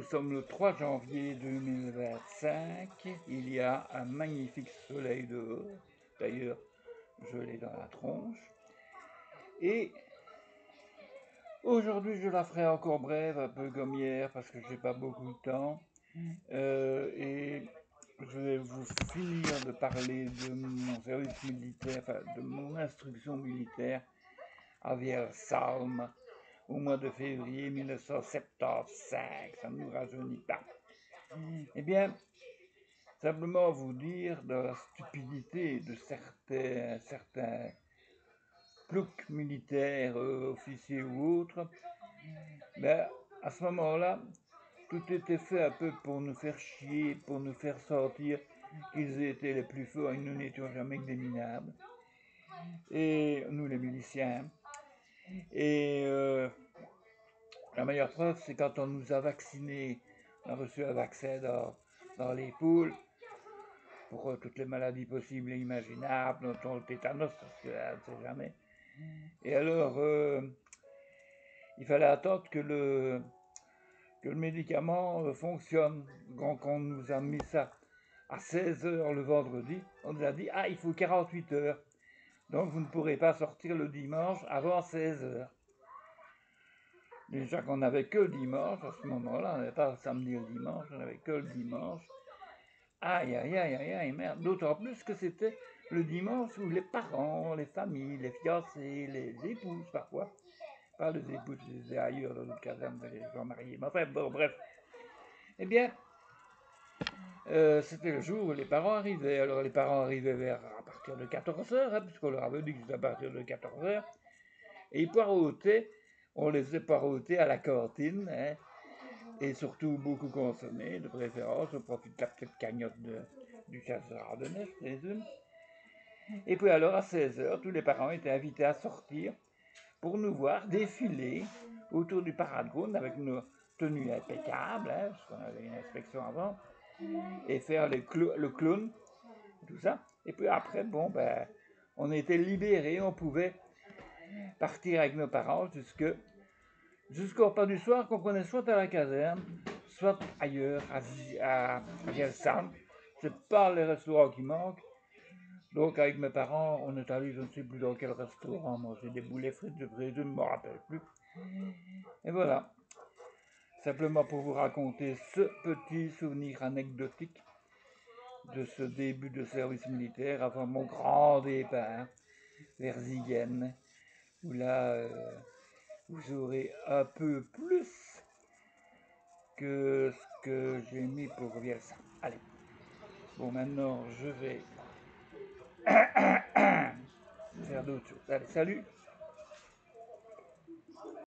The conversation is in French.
sommes le 3 janvier 2025. Il y a un magnifique soleil dehors. D'ailleurs, je l'ai dans la tronche. Et aujourd'hui, je la ferai encore brève, un peu comme hier, parce que j'ai pas beaucoup de temps. Et je vais vous finir de parler de mon service militaire, enfin de mon instruction militaire à Vielsalm au mois de février 1975. Ça ne nous rajeunit pas. Eh bien, simplement vous dire de la stupidité de certains ploucs militaires, officiers ou autres. Ben, à ce moment-là, tout était fait un peu pour nous faire chier, pour nous faire sentir qu'ils étaient les plus forts et nous n'étions jamais que des minables. Et nous, les miliciens. Et la meilleure preuve, c'est quand on nous a vaccinés. On a reçu un vaccin dans les poules pour toutes les maladies possibles et imaginables, dont le tétanos, parce que là, on ne sait jamais. Et alors, il fallait attendre que le médicament fonctionne. Quand on nous a mis ça à 16 heures le vendredi, on nous a dit « Ah, il faut 48 heures. Donc vous ne pourrez pas sortir le dimanche avant 16 heures. » Déjà qu'on n'avait que le dimanche, à ce moment-là, on n'avait pas le samedi et le dimanche, on n'avait que le dimanche. Aïe, aïe, aïe, aïe, aïe, merde. D'autant plus que c'était le dimanche où les parents, les familles, les fiancés, les épouses parfois, pas les épouses, les ailleurs dans notre caserne, les gens mariés, mais enfin, bon, bref. Eh bien, c'était le jour où les parents arrivaient. Alors les parents arrivaient à partir de 14h, hein, puisqu'on leur avait dit que c'était à partir de 14h. Et ils poireautaient, on les faisait poireauter à la cantine, hein, et surtout beaucoup consommé, de préférence, on profite de la petite cagnotte du chasseur ardennais, je présume. Et puis alors à 16h, tous les parents étaient invités à sortir pour nous voir défiler autour du Paragon avec nos tenues impeccables, hein, parce qu'on avait une inspection avant, et faire le clown, tout ça. Et puis après, bon, ben, on était libérés, on pouvait partir avec nos parents jusqu'au repas du soir qu'on prenait soit à la caserne, soit ailleurs, à Vielsalm. C'est pas les restaurants qui manquent. Donc avec mes parents, on est allé, je ne sais plus dans quel restaurant, manger des boulets frites, je ne me rappelle plus. Et voilà. Simplement pour vous raconter ce petit souvenir anecdotique de ce début de service militaire avant mon grand départ vers Zigen, où là, vous aurez un peu plus que ce que j'ai mis pour Vielsalm. Allez, bon, maintenant je vais faire d'autres choses. Allez, salut!